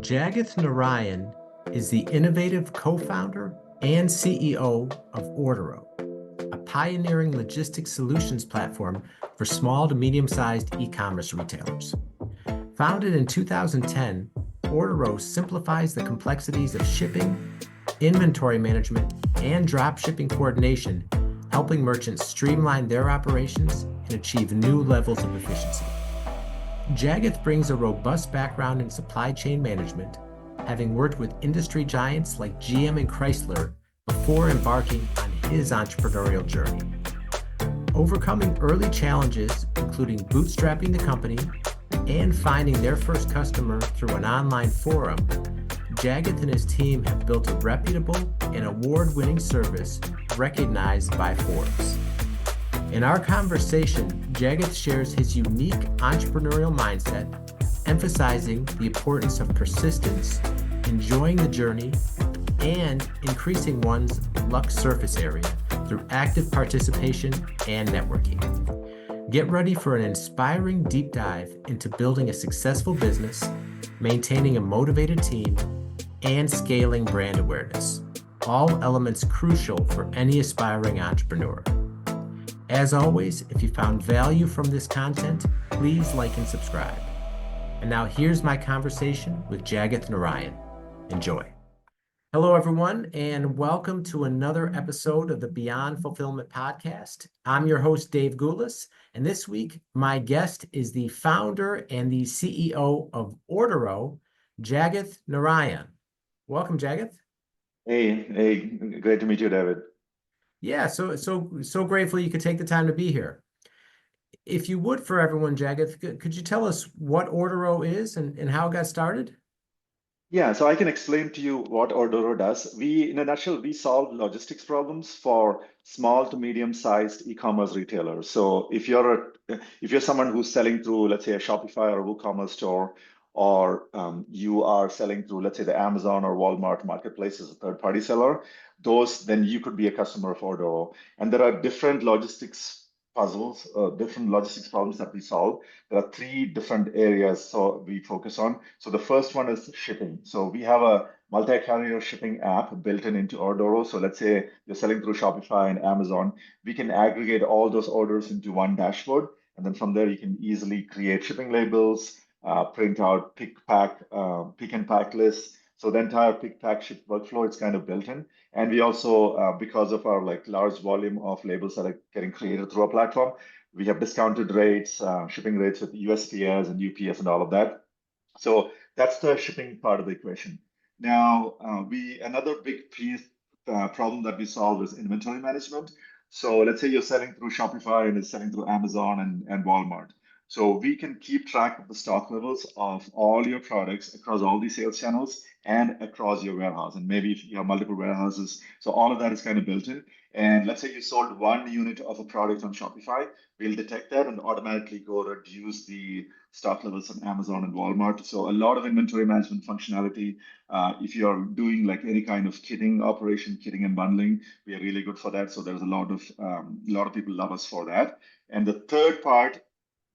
Jagath Narayan is the innovative co-founder and CEO of Ordoro, a pioneering logistics solutions platform for small to medium-sized e-commerce retailers. Founded in 2010, Ordoro simplifies the complexities of shipping, inventory management, and drop shipping coordination, helping merchants streamline their operations and achieve new levels of efficiency. Jagath brings a robust background in supply chain management, having worked with industry giants like GM and Chrysler before embarking on his entrepreneurial journey. Overcoming early challenges, including bootstrapping the company and finding their first customer through an online forum, Jagath and his team have built a reputable and award-winning service recognized by Forbes. In our conversation, Jagath shares his unique entrepreneurial mindset, emphasizing the importance of persistence, enjoying the journey, and increasing one's luck surface area through active participation and networking. Get ready for an inspiring deep dive into building a successful business, maintaining a motivated team, and scaling brand awareness, all elements crucial for any aspiring entrepreneur. As always, if you found value from this content, please like and subscribe. And now here's my conversation with Jagath Narayan. Enjoy. Hello, everyone, and welcome to another episode of the Beyond Fulfillment podcast. I'm your host, Dave Goulas, and this week, my guest is the founder and the CEO of Ordoro, Jagath Narayan. Welcome, Jagath. Hey, great to meet you, David. Yeah, so grateful you could take the time to be here. If you would, for everyone, Jagath, could you tell us what Ordoro is and how it got started? Yeah, so I can explain to you what Ordoro does. In a nutshell, we solve logistics problems for small to medium-sized e-commerce retailers. So if you're someone who's selling through, let's say, a Shopify or a WooCommerce store, or you are selling through, let's say, the Amazon or Walmart marketplace as a third-party seller, then you could be a customer of Ordoro. And there are different logistics puzzles, different logistics problems that we solve. There are three different areas so we focus on. So the first one is shipping. So we have a multi-carrier shipping app built into Ordoro. So let's say you're selling through Shopify and Amazon. We can aggregate all those orders into one dashboard. And then from there, you can easily create shipping labels, print out pick and pack lists. So the entire pick, pack, ship workflow is kind of built in. And we also, because of our large volume of labels that are getting created through our platform, we have discounted rates, shipping rates with USPS and UPS and all of that. So that's the shipping part of the equation. Now, another big problem that we solve is inventory management. So let's say you're selling through Shopify and it's selling through Amazon and Walmart. So we can keep track of the stock levels of all your products across all these sales channels and across your warehouse. And maybe if you have multiple warehouses, so all of that is kind of built in. And let's say you sold one unit of a product on Shopify, we'll detect that and automatically go reduce the stock levels on Amazon and Walmart. So a lot of inventory management functionality. If you're doing any kind of kitting operation, kitting and bundling, we are really good for that. So there's a lot of people love us for that. And the third part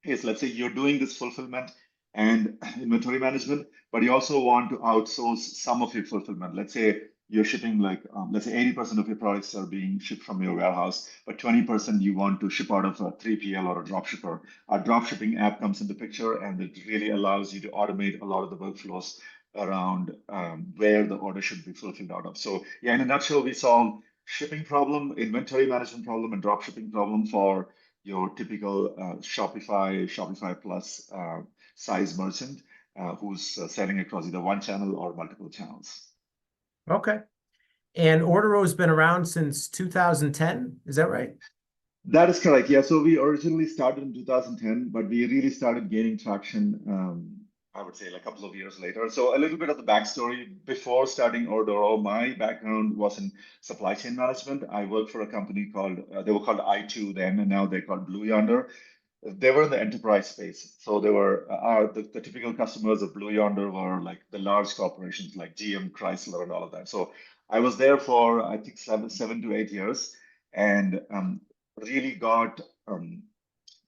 is, let's say you're doing this fulfillment and inventory management, but you also want to outsource some of your fulfillment. Let's say you're shipping let's say 80% of your products are being shipped from your warehouse, but 20% you want to ship out of a 3PL or a drop shipper. Our drop shipping app comes into picture, and it really allows you to automate a lot of the workflows around where the order should be fulfilled out of. So yeah, in a nutshell, we solve shipping problem, inventory management problem, and drop shipping problem for your typical Shopify Plus size merchant who's selling across either one channel or multiple channels. Okay. And Ordoro has been around since 2010, is that right? That is correct. Yeah. So we originally started in 2010, but we really started gaining traction, I would say, a couple of years later. So a little bit of the backstory. Before starting Ordoro, my background was in supply chain management. I worked for a company they were called I2 then, and now they're called Blue Yonder. They were in the enterprise space. So they were the typical customers of Blue Yonder were the large corporations like GM, Chrysler, and all of that. So I was there for, I think, seven to 8 years, and really got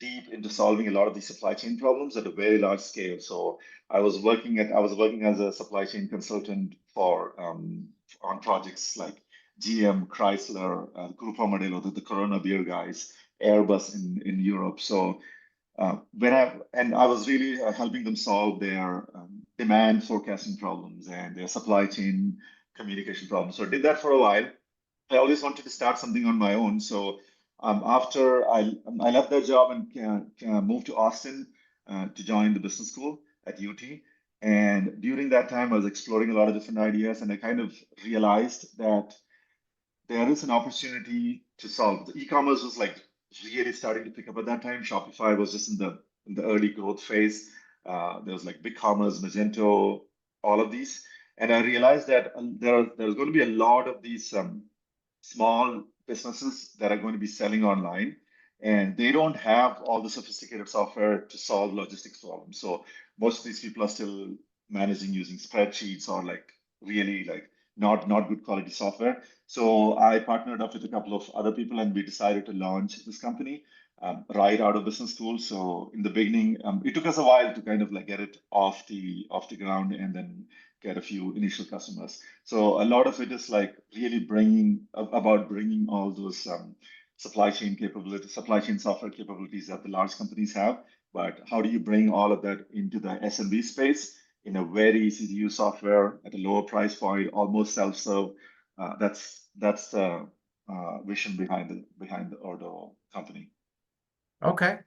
deep into solving a lot of these supply chain problems at a very large scale. So I was working as a supply chain consultant for on projects like GM, Chrysler, Grupo Modelo, the Corona beer guys, Airbus in Europe. So I was really helping them solve their demand forecasting problems and their supply chain communication problems. So I did that for a while. I always wanted to start something on my own. So after I left that job and moved to Austin to join the business school at UT. And during that time, I was exploring a lot of different ideas, and I kind of realized that there is an opportunity to solve. The e-commerce was like really starting to pick up at that time. Shopify was just in the early growth phase. There was like BigCommerce, Magento, all of these, and I realized that there's going to be a lot of these small businesses that are going to be selling online, and they don't have all the sophisticated software to solve logistics problems. So most of these people are still managing using spreadsheets or like really like not good quality software. So I partnered up with a couple of other people, and we decided to launch this company right out of business school. So in the beginning, it took us a while to kind of like get it off the ground and then get a few initial customers. So a lot of it is like really bringing all those supply chain capabilities, supply chain software capabilities that the large companies have. But how do you bring all of that into the SMB space in a very easy to use software at a lower price point, almost self-serve? That's the vision behind the Ordoro company. Okay.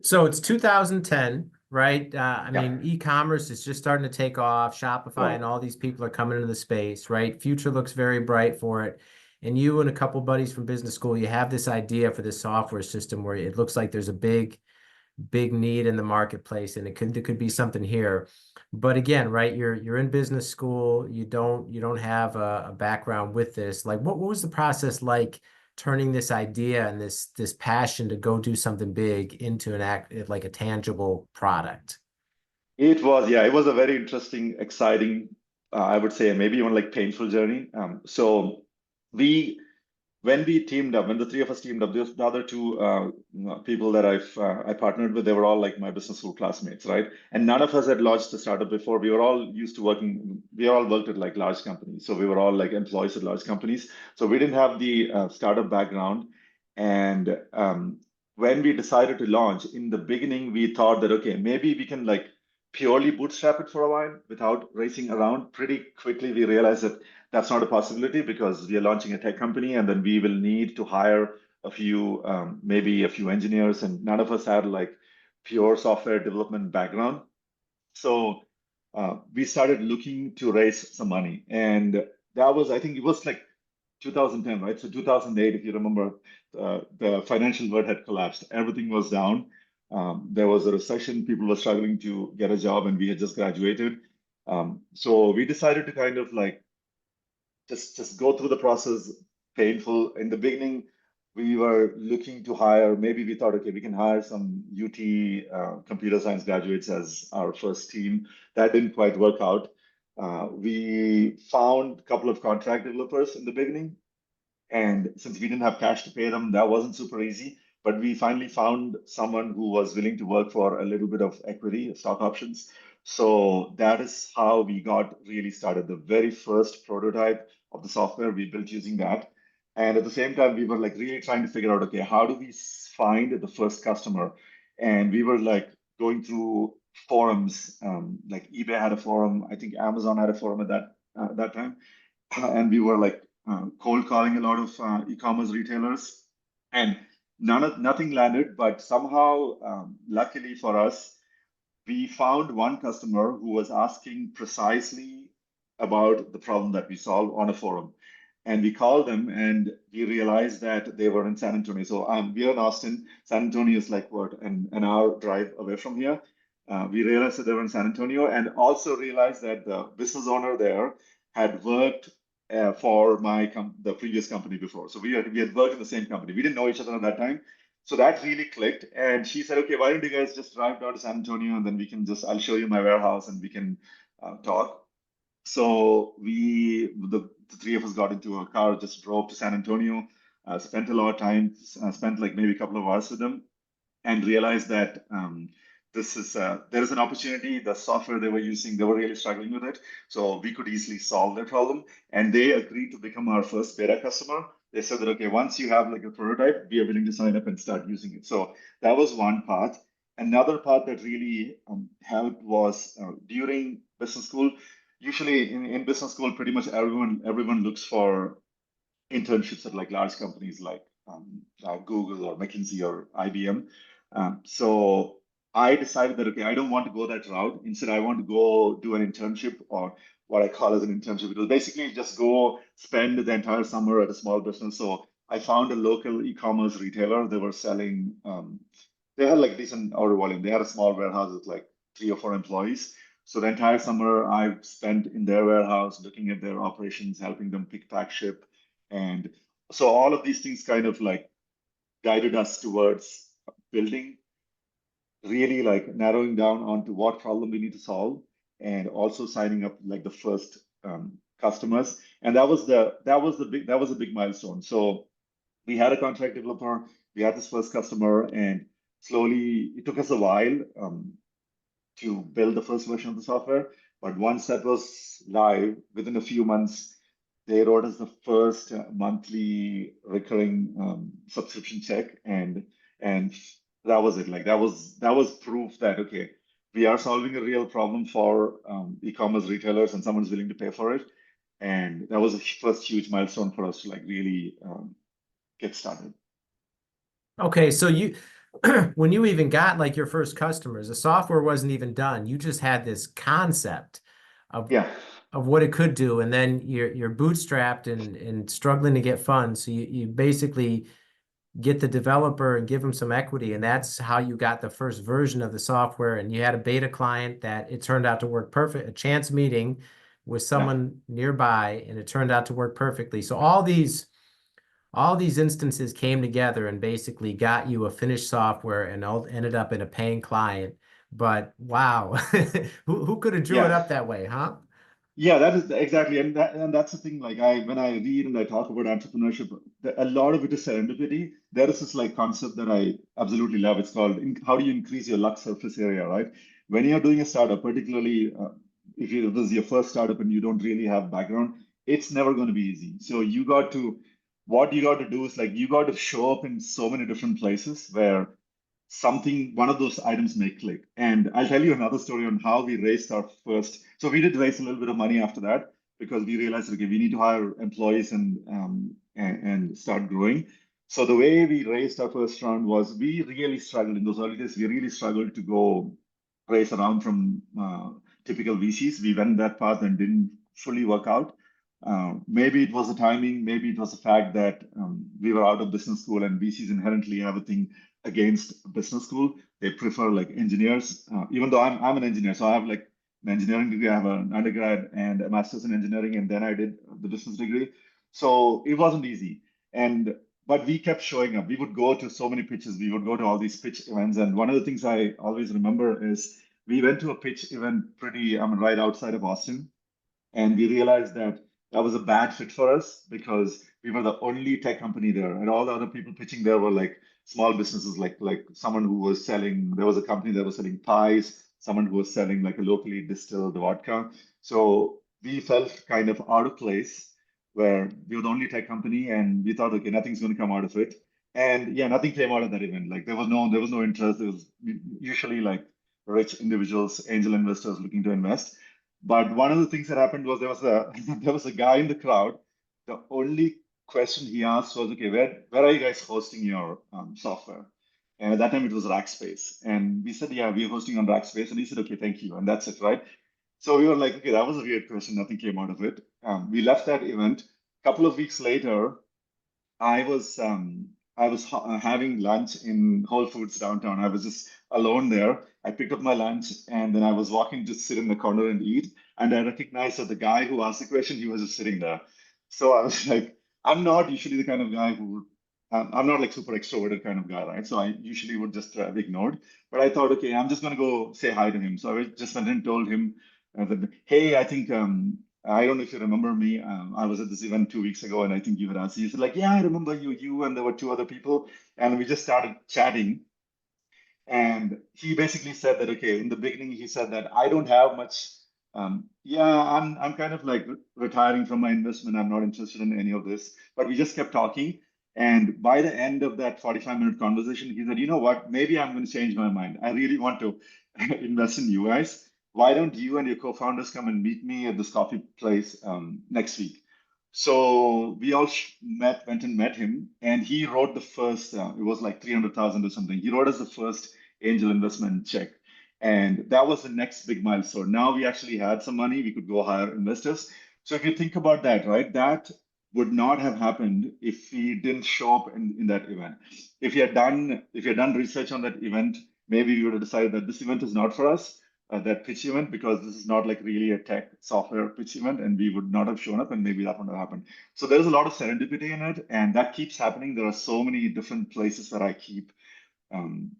So it's 2010, right? I Yeah, mean, e-commerce is just starting to take off. Shopify right. and all these people are coming into the space, right? Future looks very bright for it. And you and a couple buddies from business school, you have this idea for this software system where it looks like there's a big need in the marketplace, and there could be something here. But again, right, you're in business school, you don't have a background with this. Like what was the process like turning this idea and this passion to go do something big into an act like a tangible product? It was a very interesting, exciting, I would say maybe even like painful journey. So we when we teamed up, when the three of us teamed up, the other two people that I partnered with, they were all like my business school classmates, right? And none of us had launched a startup before. We were all used to working. We all worked at like large companies, so we were all like employees at large companies. So we didn't have the startup background. And when we decided to launch, in the beginning, we thought that okay, maybe we can like purely bootstrap it for a while without racing around. Pretty quickly, we realized that that's not a possibility because we are launching a tech company, and then we will need to hire maybe a few engineers, and none of us had like pure software development background. So we started looking to raise some money, and that was, I think it was like 2010, right? So 2008, if you remember, the financial world had collapsed. Everything was down. There was a recession. People were struggling to get a job, and we had just graduated. So we decided to kind of like just go through the process. Painful in the beginning. We were looking to hire, maybe we thought, okay, we can hire some UT computer science graduates as our first team. That didn't quite work out. We found a couple of contract developers in the beginning, and since we didn't have cash to pay them, that wasn't super easy. But we finally found someone who was willing to work for a little bit of equity, stock options. So that is how we got really started. The very first prototype of the software we built using that. And at the same time, we were like really trying to figure out, okay, how do we find the first customer? And we were like going through forums, like eBay had a forum, I think Amazon had a forum at that time, and we were like cold calling a lot of e-commerce retailers, and nothing landed. But somehow, luckily for us, we found one customer who was asking precisely about the problem that we solved on a forum. And we called them, and we realized that they were in San Antonio. So we're in Austin. San Antonio is like what, an hour drive away from here. We realized that they were in San Antonio, and also realized that the business owner there had worked for the previous company before. So we had worked in the same company. We didn't know each other at that time. So that really clicked. And she said, okay, why don't you guys just drive down to San Antonio, and then I'll show you my warehouse, and we can talk. So the three of us got into a car, just drove to San Antonio, spent a lot of time, spent like maybe a couple of hours with them. and realized that there is an opportunity. The software they were using, they were really struggling with it, so we could easily solve their problem. And they agreed to become our first beta customer. They said that, okay, once you have like a prototype, we are willing to sign up and start using it. So that was one part. Another part that really helped was during business school. Usually in business school, pretty much everyone looks for internships at like large companies like Google or McKinsey or IBM. So I decided that, okay, I don't want to go that route. Instead, I want to go do an internship, or what I call as an internship. It was basically just go spend the entire summer at a small business. So I found a local e-commerce retailer. They were selling, they had like decent order volume. They had a small warehouse with like 3 or 4 employees. So the entire summer I've spent in their warehouse, looking at their operations, helping them pick, pack, ship. And so all of these things kind of like guided us towards building, really like narrowing down onto what problem we need to solve, and also signing up like the first customers. And that was a big milestone. So we had a contract developer, we had this first customer, and slowly it took us a while to build the first version of the software. But once that was live, within a few months, they wrote us the first monthly recurring subscription check, and that was it. Like that was proof that, okay, we are solving a real problem for e-commerce retailers, and someone's willing to pay for it. And that was the first huge milestone for us to like really get started. Okay, so you when you even got like your first customers, the software wasn't even done. You just had this concept of Yeah. of what it could do, and then you're bootstrapped and struggling to get funds. So you basically get the developer and give them some equity, and that's how you got the first version of the software. And you had a beta client that it turned out to work perfect, a chance meeting with Yeah. someone nearby, and it turned out to work perfectly. So all these instances came together and basically got you a finished software and all ended up in a paying client. But wow, who could have drew it Yeah. up that way, huh? Yeah, that is exactly, and that's the thing. Like when I read and I talk about entrepreneurship, a lot of it is serendipity. There is this like concept that I absolutely love. It's called how do you increase your luck surface area, right? When you're doing a startup, particularly if this is your first startup and you don't really have background, it's never going to be easy. So what you got to do is like you got to show up in so many different places where one of those items may click. And I'll tell you another story on how we raised our first. So we did raise a little bit of money after that because we realized, okay, we need to hire employees and start growing. So the way we raised our first round was we really struggled in those early days. We really struggled to go raise a round from typical VCs. We went that path and didn't fully work out. Maybe it was the timing, maybe it was the fact that we were out of business school, and VCs inherently have a thing against business school. They prefer like engineers, even though I'm an engineer. So I have like an engineering degree. I have an undergrad and a master's in engineering, and then I did the business degree. So it wasn't easy. But we kept showing up. We would go to so many pitches. We would go to all these pitch events. And one of the things I always remember is we went to a pitch event right outside of Austin, and we realized that that was a bad fit for us because we were the only tech company there, and all the other people pitching there were like small businesses, like someone who was selling. There was a company that was selling pies, someone who was selling like a locally distilled vodka. So we felt kind of out of place where we were the only tech company, and we thought, okay, nothing's going to come out of it. And yeah, nothing came out of that event. Like there was no interest. There was usually like rich individuals, angel investors looking to invest. But one of the things that happened was there was a guy in the crowd. The only question he asked was, okay, where are you guys hosting your software? And at that time it was Rackspace. And we said, yeah, we're hosting on Rackspace. And he said, okay, thank you. And that's it, right? So we were like, okay, that was a weird question. Nothing came out of it. We left that event. A couple of weeks later, I was having lunch in Whole Foods downtown. I was just alone there. I picked up my lunch and then I was walking to sit in the corner and eat. And I recognized that the guy who asked the question, he was just sitting there. So I was like, I'm not usually the kind of guy who I'm not like super extroverted kind of guy, right? So I usually would just be ignored. But I thought, okay, I'm just gonna go say hi to him. So just went and told him that, hey, I think I don't know if you remember me. I was at this event 2 weeks ago, and I think you had asked. You said like, "Yeah, I remember you. You and there were two other people," and we just started chatting. And he basically said that, okay, in the beginning, he said that I don't have much. I'm kind of like retiring from my investment. I'm not interested in any of this. But we just kept talking. And by the end of that 45-minute conversation, he said, you know what? Maybe I'm going to change my mind. I really want to invest in you guys. Why don't you and your co-founders come and meet me at this coffee place next week? So we all went and met him, and he wrote the first. It was like 300,000 or something. He wrote us the first angel investment check. And that was the next big milestone. Now we actually had some money, we could go hire investors. So if you think about that, right, that would not have happened if he didn't show up in that event. If he had done research on that event, maybe we would have decided that this event is not for us, that pitch event, because this is not like really a tech software pitch event, and we would not have shown up, and maybe that wouldn't have happened. So there's a lot of serendipity in it, and that keeps happening. There are so many different places that um,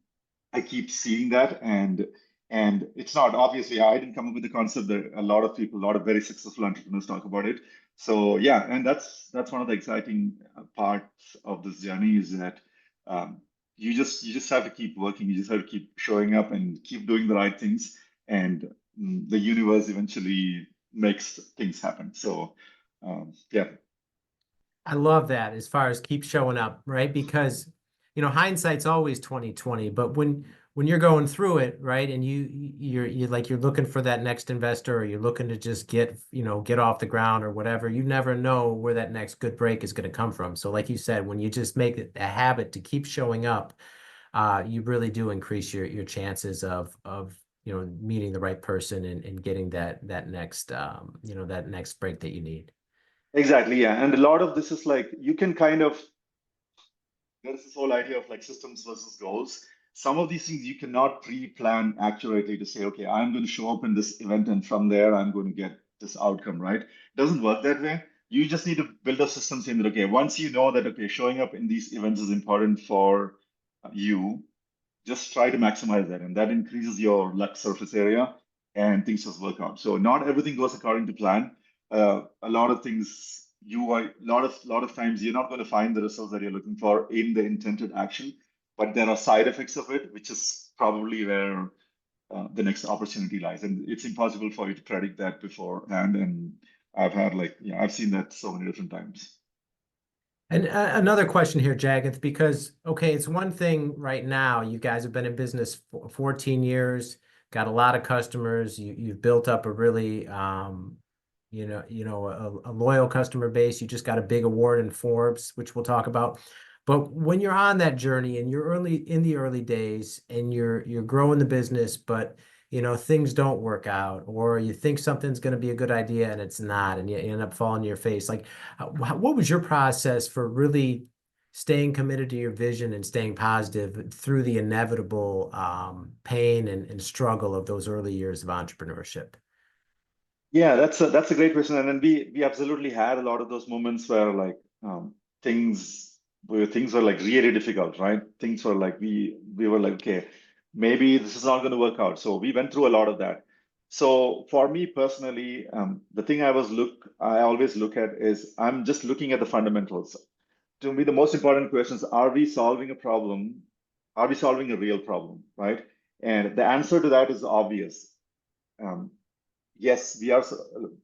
I keep seeing that, and it's not obviously I didn't come up with the concept. That a lot of people, a lot of very successful entrepreneurs talk about it. So yeah, and that's one of the exciting parts of this journey is that um, you just have to keep working. You just have to keep showing up and keep doing the right things, and the universe eventually makes things happen. So yeah. I love that as far as keep showing up, right? Because, hindsight's always 2020, but when you're going through it, right, and you're looking for that next investor, or you're looking to just get off the ground or whatever, you never know where that next good break is going to come from. So like you said, when you just make it a habit to keep showing up, you really do increase your chances of meeting the right person and getting that next that next break that you need. Exactly, yeah. And a lot of this is like you can kind of there's this whole idea of like systems versus goals. Some of these things you cannot pre-plan accurately to say, okay, I'm going to show up in this event and from there I'm going to get this outcome, right? It doesn't work that way. You just need to build a system saying that, okay, once you know that, okay, showing up in these events is important for you, just try to maximize that. And that increases your luck surface area and things just work out. So not everything goes according to plan. A lot of things a lot of times you're not going to find the results that you're looking for in the intended action, but there are side effects of it, which is probably where the next opportunity lies. And it's impossible for you to predict that beforehand. And I've seen that so many different times. And another question here, Jagath, because okay, it's one thing right now. You guys have been in business for 14 years, got a lot of customers. You've built up a really, a loyal customer base. You just got a big award in Forbes, which we'll talk about. But when you're on that journey and you're in the early days and you're growing the business, but things don't work out, or you think something's going to be a good idea and it's not, and you end up falling to your face. Like, what was your process for really staying committed to your vision and staying positive through the inevitable pain and struggle of those early years of entrepreneurship? Yeah, that's a great question. And then we absolutely had a lot of those moments where like things things were like really difficult, right? Things were like we were like, okay, maybe this is not going to work out. So we went through a lot of that. So for me personally, the thing I always look at is I'm just looking at the fundamentals. To me, the most important question is, are we solving a problem? Are we solving a real problem, right? And the answer to that is obvious. Um, yes,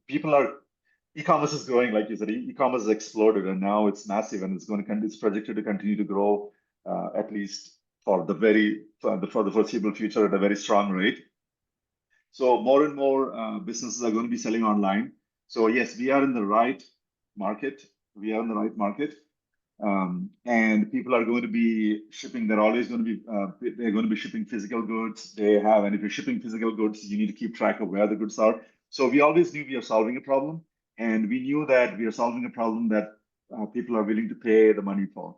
people are, e-commerce is growing, like you said, e-commerce has exploded and now it's massive and it's projected to continue to grow at least for the foreseeable future at a very strong rate. So more and more businesses are going to be selling online. So yes, we are in the right market. We are in the right market. And people are going to be shipping. They're always going to be. They're going to be shipping physical goods. And if you're shipping physical goods, you need to keep track of where the goods are. So we always knew we are solving a problem, and we knew that we are solving a problem that people are willing to pay the money for.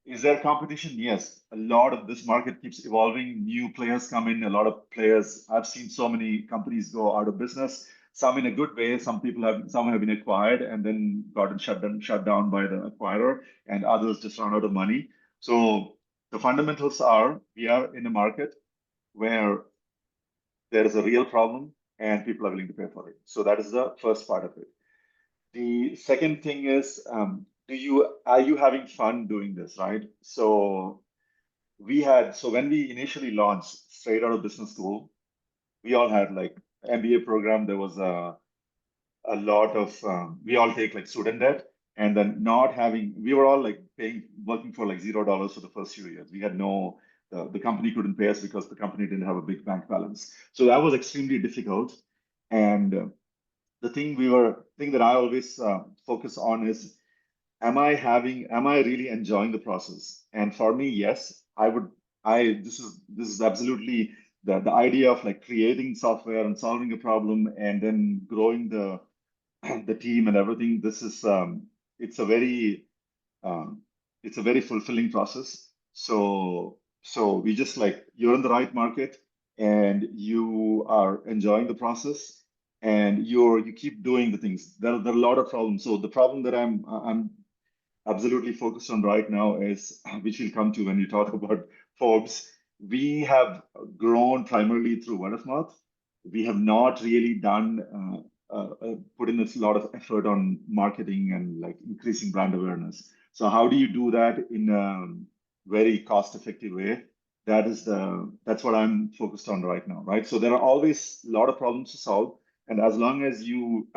Is there competition? Yes. A lot of this market keeps evolving. New players come in. A lot of players. I've seen so many companies go out of business. Some in a good way. Some have been acquired and then gotten shut down by the acquirer, and others just run out of money. So the fundamentals are we are in a market where there is a real problem and people are willing to pay for it. So that is the first part of it. The second thing is, are you having fun doing this, right? So so when we initially launched straight out of business school, we all had like MBA program. There was a lot of we all take like student debt, and then not having, we were all like working for like $0 for the first few years. We had no, the company couldn't pay us because the company didn't have a big bank balance. So that was extremely difficult. And the thing that I always focus on is, am I really enjoying the process? And for me, yes, this is absolutely the idea of like creating software and solving a problem and then growing the team and everything. This is it's a very um, it's a very fulfilling process. So we just like, you're in the right market and you are enjoying the process and you keep doing the things. There are a lot of problems. So the problem that I'm absolutely focused on right now is, which we'll come to when you talk about Forbes. We have grown primarily through word of mouth. We have not really put in a lot of effort on marketing and like increasing brand awareness. So how do you do that in a very cost-effective way? That's what I'm focused on right now, right? So there are always a lot of problems to solve, and as long as you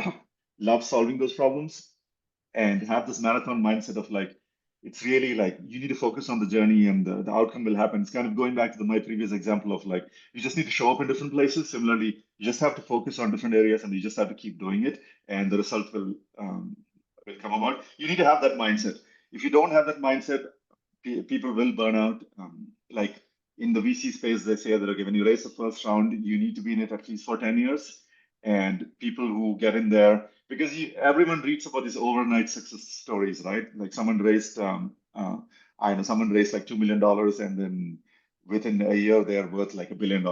love solving those problems and have this marathon mindset of like, it's really like you need to focus on the journey and the outcome will happen. It's kind of going back to my previous example of like, you just need to show up in different places. Similarly, you just have to focus on different areas and you just have to keep doing it, and the result will come about. You need to have that mindset. If you don't have that mindset, people will burn out. Like in the VC space, they say that, okay, when you raise the first round, you need to be in it at least for 10 years. And people who get in there, because everyone reads about these overnight success stories, right? Like someone raised like $2 million and then within a year, they're worth like $1 billion.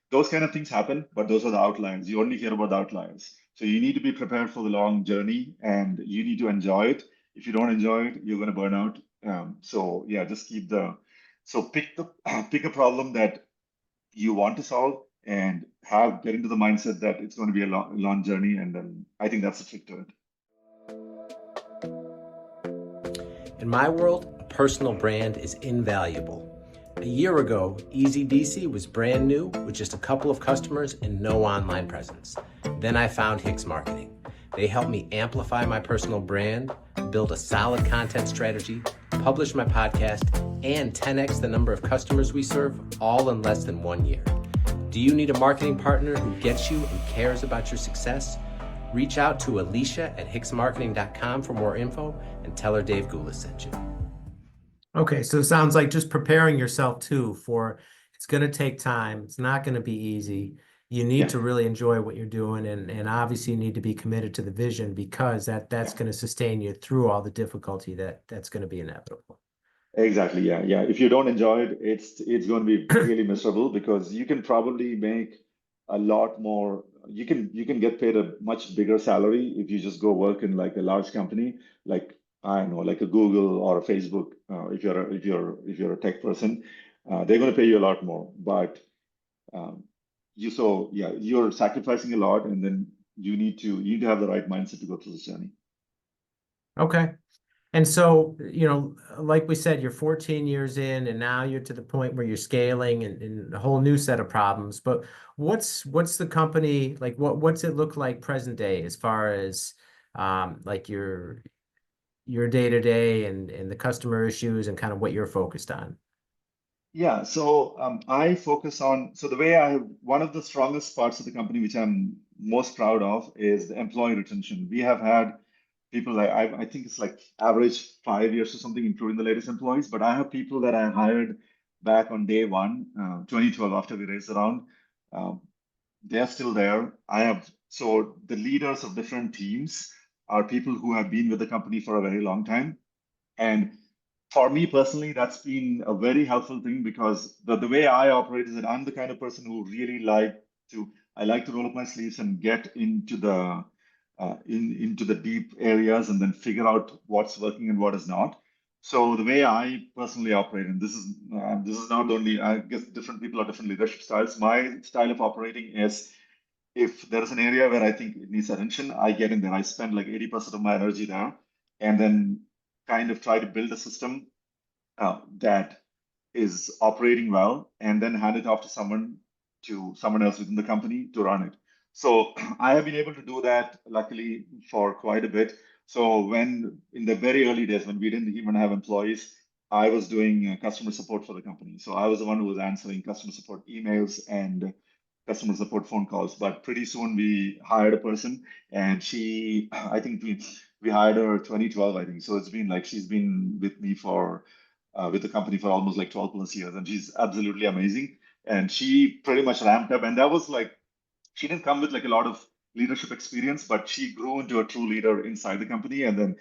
Those kind of things happen, but those are the outliers. You only hear about the outliers. So you need to be prepared for the long journey and you need to enjoy it. If you don't enjoy it, you're going to burn out. So yeah, just pick a problem that you want to solve and get into the mindset that it's going to be a long journey. And then I think that's the trick to it. In my world, a personal brand is invaluable. A year ago, Easy DC was brand new with just a couple of customers and no online presence. Then I found Hicks Marketing. They helped me amplify my personal brand, build a solid content strategy, publish my podcast, and 10x the number of customers we serve, all in less than 1 year. Do you need a marketing partner who gets you and cares about your success? Reach out to Alicia at hicksmarketing.com for more info and tell her Dave Goulas sent you. Okay, so it sounds like just preparing yourself too for, it's going to take time. It's not going to be easy. You need to really enjoy what you're doing, and obviously you need to be committed to the vision, because that's going to sustain you through all the difficulty that's going to be inevitable. Exactly. Yeah. Yeah. If you don't enjoy it, it's going to be really miserable, because you can probably make a lot more. You can get paid a much bigger salary if you just go work in like a large company, like I don't know, like a Google or a Facebook. If you're a tech person, they're going to pay you a lot more. But um, you're sacrificing a lot, and then you need to have the right mindset to go through this journey. Okay. And so, like we said, you're 14 years in, and now you're to the point where you're scaling and a whole new set of problems. But what's the company like? What's it look like present day as far as like your day to day and the customer issues and kind of what you're focused on? Yeah, so I focus on, so the way one of the strongest parts of the company, which I'm most proud of, is the employee retention. We have had people like, I think it's like average 5 years or something, including the latest employees, but I have people that I hired back on day one, 2012, after we raised the round. Um, they're still there. So the leaders of different teams are people who have been with the company for a very long time. And for me personally, that's been a very helpful thing, because the way I operate is that I'm the kind of person who really I like to roll up my sleeves and get into into the deep areas and then figure out what's working and what is not. So the way I personally operate, and this is not only, I guess different people have different leadership styles. My style of operating is, if there is an area where I think it needs attention, I get in there. I spend like 80% of my energy there, and then kind of try to build a system that is operating well, and then hand it off to someone else within the company to run it. So I have been able to do that luckily for quite a bit. So when in the very early days when we didn't even have employees, I was doing customer support for the company. So I was the one who was answering customer support emails and customer support phone calls. But pretty soon we hired a person, and I think we hired her 2012, I think. So it's been like she's been with me with the company for almost like 12 plus years, and she's absolutely amazing. And she pretty much ramped up, and that was like she didn't come with like a lot of leadership experience, but she grew into a true leader inside the company. And then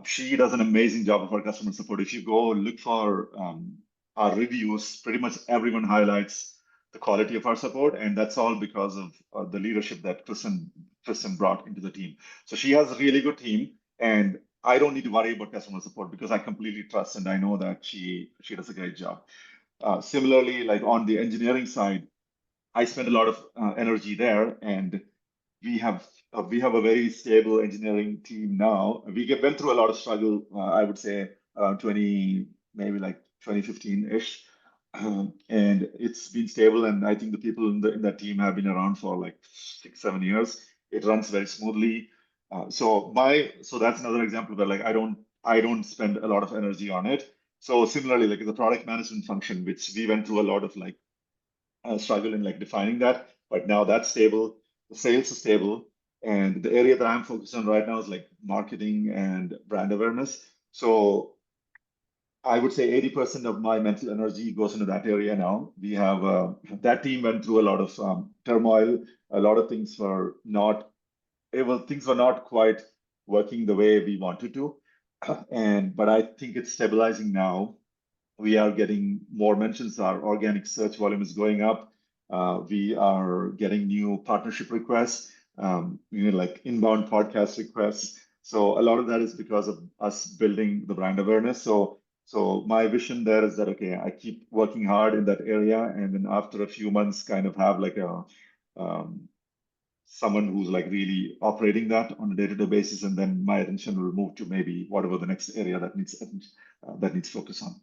she does an amazing job of our customer support. If you go look for our reviews, pretty much everyone highlights the quality of our support, and that's all because of the leadership that Kristen brought into the team. So she has a really good team, and I don't need to worry about customer support because I completely trust and I know that she does a great job. Similarly, like on the engineering side, I spend a lot of energy there, and we have a very stable engineering team now. Went through a lot of struggle, I would say, 20 maybe like 2015-ish, and it's been stable. And I think the people in that team have been around for like 6, 7 years. It runs very smoothly. So that's another example where like I don't spend a lot of energy on it. So similarly, like the product management function, which we went through a lot of like struggle in like defining that, but now that's stable. The sales is stable, and the area that I'm focused on right now is like marketing and brand awareness. So I would say 80% of my mental energy goes into that area now. We have that team went through a lot of turmoil. A lot of things were not things were not quite working the way we wanted to, and but I think it's stabilizing now. We are getting more mentions. Our organic search volume is going up. We are getting new partnership requests, like inbound podcast requests. So a lot of that is because of us building the brand awareness. So my vision there is that, okay, I keep working hard in that area, and then after a few months, kind of have like a someone who's like really operating that on a day-to-day basis, and then my attention will move to maybe whatever the next area that needs focus on.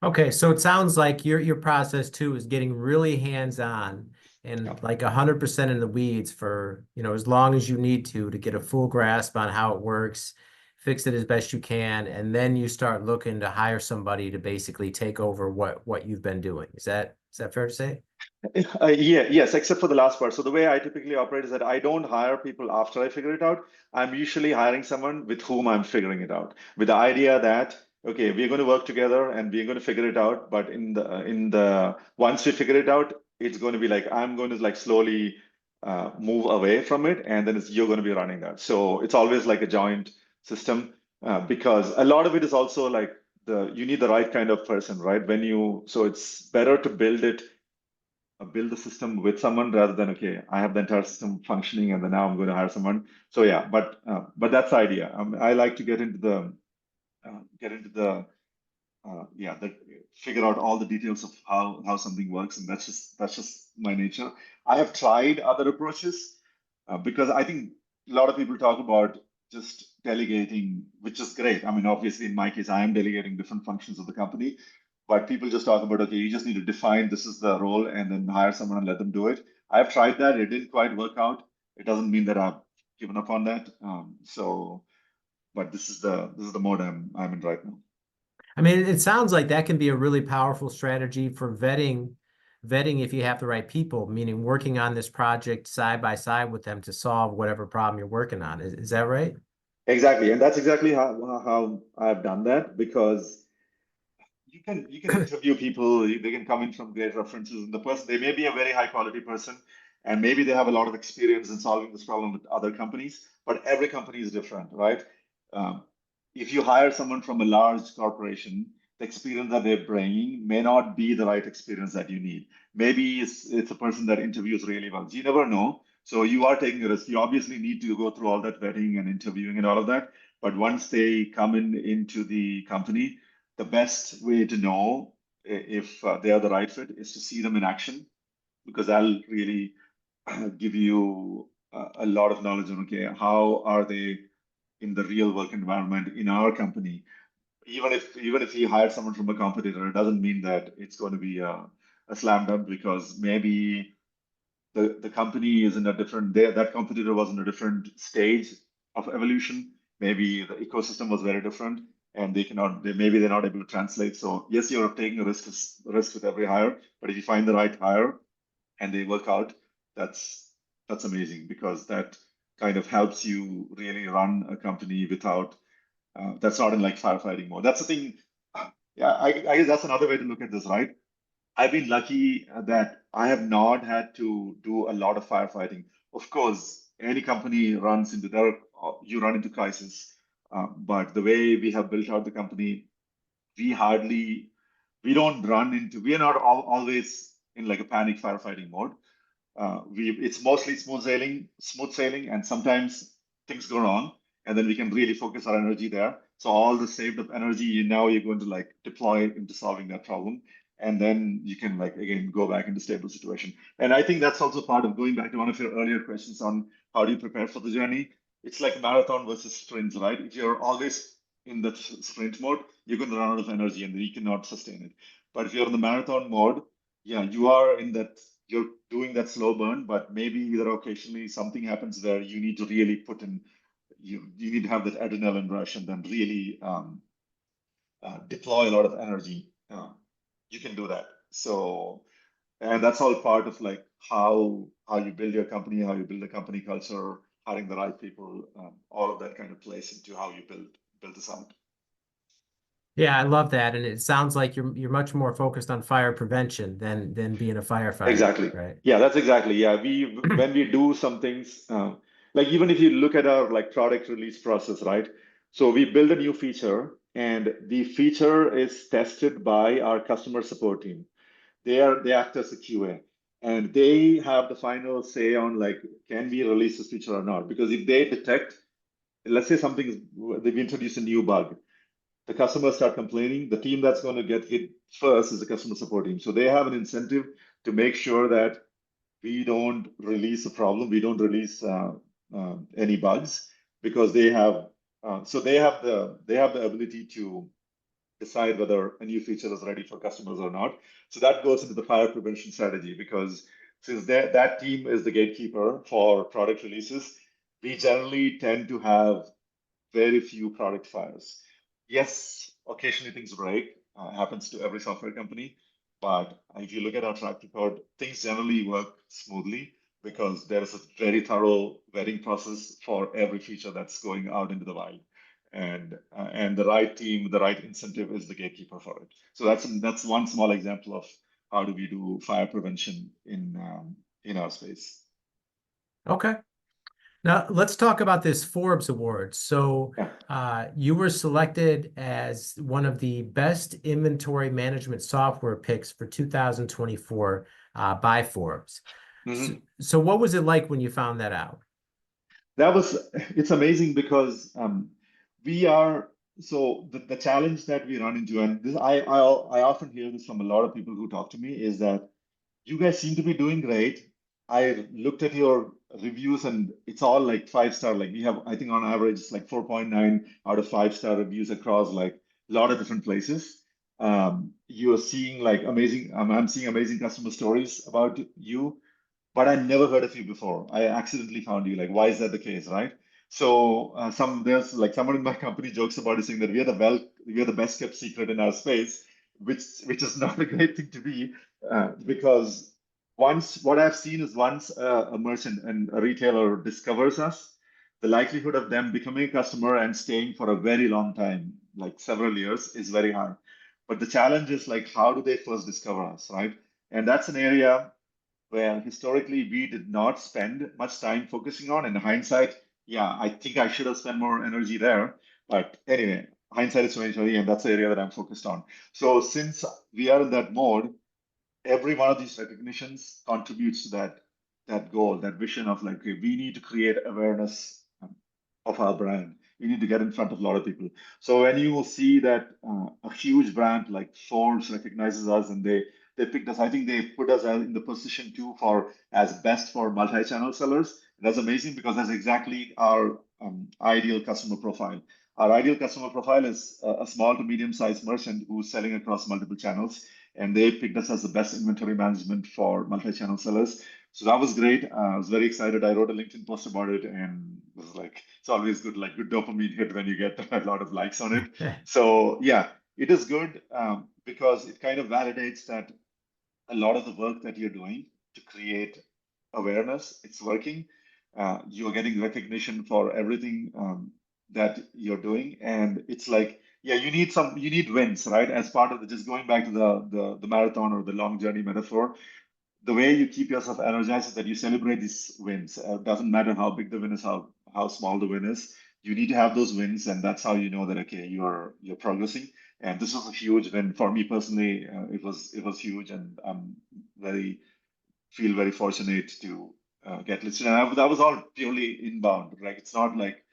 Okay, so it sounds like your process too is getting really hands-on Yeah. and like 100% in the weeds for, as long as you need to get a full grasp on how it works, fix it as best you can, and then you start looking to hire somebody to basically take over what you've been doing. Is that fair to say? Yes, except for the last part. So the way I typically operate is that I don't hire people after I figure it out. I'm usually hiring someone with whom I'm figuring it out, with the idea that, okay, we're going to work together and we're going to figure it out. But in the once we figure it out, it's going to be like I'm going to like slowly move away from it, and then you're going to be running that. So it's always like a joint system, because a lot of it is also like you need the right kind of person, right? So it's better to build the system with someone rather than, okay, I have the entire system functioning and then now I'm going to hire someone. So yeah, but that's the idea. I like to get into the yeah, that figure out all the details of how something works, and that's just my nature. I have tried other approaches, because I think a lot of people talk about just delegating, which is great. I mean, obviously, in my case, I am delegating different functions of the company, but people just talk about, okay, you just need to define this is the role and then hire someone and let them do it. I've tried that; it didn't quite work out. It doesn't mean that I've given up on that. But this is the mode I'm in right now. I mean, it sounds like that can be a really powerful strategy for vetting if you have the right people, meaning working on this project side by side with them to solve whatever problem you're working on. Is that right? Exactly, and that's exactly how I've done that, because you can interview people, they can come in from great references, and the person, they may be a very high quality person, and maybe they have a lot of experience in solving this problem with other companies, but every company is different, right? Um, if you hire someone from a large corporation, the experience that they're bringing may not be the right experience that you need. Maybe it's a person that interviews really well. You never know. So you are taking a risk. You obviously need to go through all that vetting and interviewing and all of that. But once they come into the company, the best way to know if they are the right fit is to see them in action, because that'll really give you a lot of knowledge on, okay, how are they in the real work environment in our company. even if he hired someone from a competitor, it doesn't mean that it's going to be a slam dunk, because maybe the company is in a different that competitor was in a different stage of evolution. Maybe the ecosystem was very different, and maybe they're not able to translate. So yes, you're taking a risk with every hire, but if you find the right hire and they work out, that's amazing, because that kind of helps you really run a company without that's not in like firefighting mode. That's the thing. Yeah, I guess that's another way to look at this, right? I've been lucky that I have not had to do a lot of firefighting. Of course, any company runs into you run into crisis. But the way we have built out the company, we hardly, we are not always in like a panic firefighting mode. It's mostly smooth sailing, and sometimes things go wrong, and then we can really focus our energy there. So all the saved up energy, now you're going to like deploy into solving that problem, and then you can like again go back into stable situation. And I think that's also part of going back to one of your earlier questions on how do you prepare for the journey. It's like marathon versus sprints, right? If you're always in the sprint mode, you're going to run out of energy and then you cannot sustain it. But if you're in the marathon mode, yeah, you are in that, you're doing that slow burn, but maybe either occasionally something happens where you need to really put in, you need to have that adrenaline rush and then really deploy a lot of energy. You can do that. So, and that's all part of like how you build your company, how you build a company culture, hiring the right people, all of that kind of plays into how you build this out. Yeah, I love that. And it sounds like you're much more focused on fire prevention than being a firefighter, Exactly. right? Yeah, that's exactly. Yeah, when we do some things, like even if you look at our like product release process, right? So we build a new feature, and the feature is tested by our customer support team. They act as a QA, and they have the final say on like, can we release this feature or not? Because if they detect, let's say they've introduced a new bug, the customers start complaining, the team that's going to get hit first is the customer support team. So they have an incentive to make sure that we don't release a problem, we don't release any bugs, because they have the ability to decide whether a new feature is ready for customers or not. So that goes into the fire prevention strategy, because since that team is the gatekeeper for product releases, we generally tend to have very few product fires. Yes, occasionally things break, happens to every software company. But if you look at our track record, things generally work smoothly, because there is a very thorough vetting process for every feature that's going out into the wild. And the right team, the right incentive is the gatekeeper for it. So that's one small example of how do we do fire prevention in our space. Okay. Now let's talk about this Forbes Award. So Yeah. you were selected as one of the best inventory management software picks for 2024 by Forbes. So, Mhm. so what was it like when you found that out? It's amazing, because we are, so the challenge that we run into, and I often hear this from a lot of people who talk to me, is that you guys seem to be doing great. I looked at your reviews, and it's all like 5 star. Like we have, I think on average, it's like 4.9 out of 5 star reviews across like a lot of different places. You're seeing like amazing, I'm seeing amazing customer stories about you, but I never heard of you before. I accidentally found you. Like, why is that the case, right? So there's like someone in my company jokes about it, saying that we are the best kept secret in our space, which is not a great thing to be, because what I've seen is once a merchant and a retailer discovers us, the likelihood of them becoming a customer and staying for a very long time, like several years, is very high. But the challenge is like, how do they first discover us, right? And that's an area where historically we did not spend much time focusing on. In hindsight, yeah, I think I should have spent more energy there. But anyway, hindsight is 2020, and that's the area that I'm focused on. So since we are in that mode, every one of these recognitions contributes to that goal, that vision of like, okay, we need to create awareness of our brand. We need to get in front of a lot of people. So when you will see that a huge brand like Forbes recognizes us, and they picked us, I think they put us in the position too for as best for multi-channel sellers. That's amazing, because that's exactly our ideal customer profile. our ideal customer profile is a small to medium-sized merchant who's selling across multiple channels, and they picked us as the best inventory management for multi-channel sellers. So that was great. I was very excited. I wrote a LinkedIn post about it, and it was like, it's always good, like good dopamine hit when you get a lot of likes on it. So yeah, it is good because it kind of validates that a lot of the work that you're doing to create awareness, it's working. You're getting recognition for everything that you're doing, and it's like, yeah, you need wins, right? As part of the, just going back to the marathon or the long journey metaphor, the way you keep yourself energized is that you celebrate these wins. Doesn't matter how big the win is, how small the win is. You need to have those wins, and that's how you know that okay, you're progressing. And this was a huge win for me personally. It was huge, and I'm very feel very fortunate to get listed. And that was all purely inbound. Like it's not like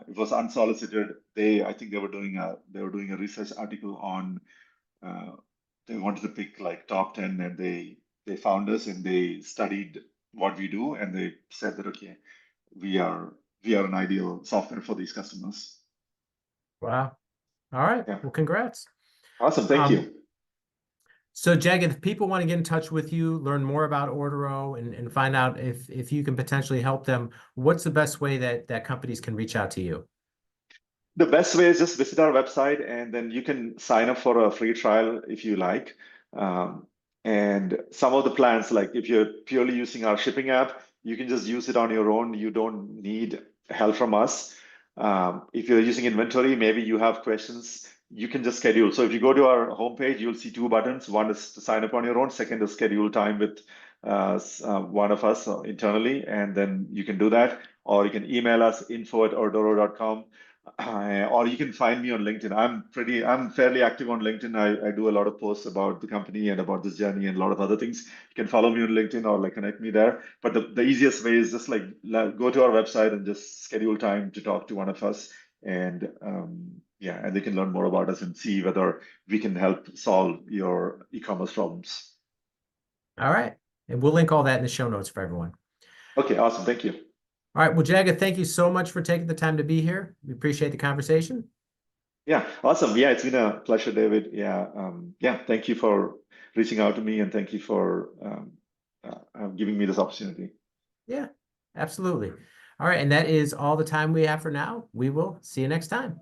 it was unsolicited. I think they were doing a research article on they wanted to pick like top 10, and they found us and they studied what we do, and they said that okay, we are an ideal software for these customers. Wow. All right. Yeah. Well, congrats. Awesome. Thank you. So Jagath, if people want to get in touch with you, learn more about Ordoro and find out if you can potentially help them, what's the best way that companies can reach out to you? The best way is just visit our website, and then you can sign up for a free trial if you like. And some of the plans, like if you're purely using our shipping app, you can just use it on your own. You don't need help from us. If you're using inventory, maybe you have questions, you can just schedule. So if you go to our homepage, you'll see two buttons. One is to sign up on your own. Second is schedule time with one of us internally, and then you can do that. Or you can email us info@ordoro.com. Or you can find me on LinkedIn. I'm fairly active on LinkedIn. I do a lot of posts about the company and about this journey and a lot of other things. You can follow me on LinkedIn or like connect me there. But the easiest way is just like go to our website and just schedule time to talk to one of us. And yeah, and they can learn more about us and see whether we can help solve your e-commerce problems. All right. And we'll link all that in the show notes for everyone. Okay, awesome. Thank you. All right. Well, Jagath, thank you so much for taking the time to be here. We appreciate the conversation. Yeah, awesome. Yeah, it's been a pleasure, David. Yeah, yeah. Thank you for reaching out to me, and thank you for giving me this opportunity. Yeah, absolutely. All right. And that is all the time we have for now. We will see you next time.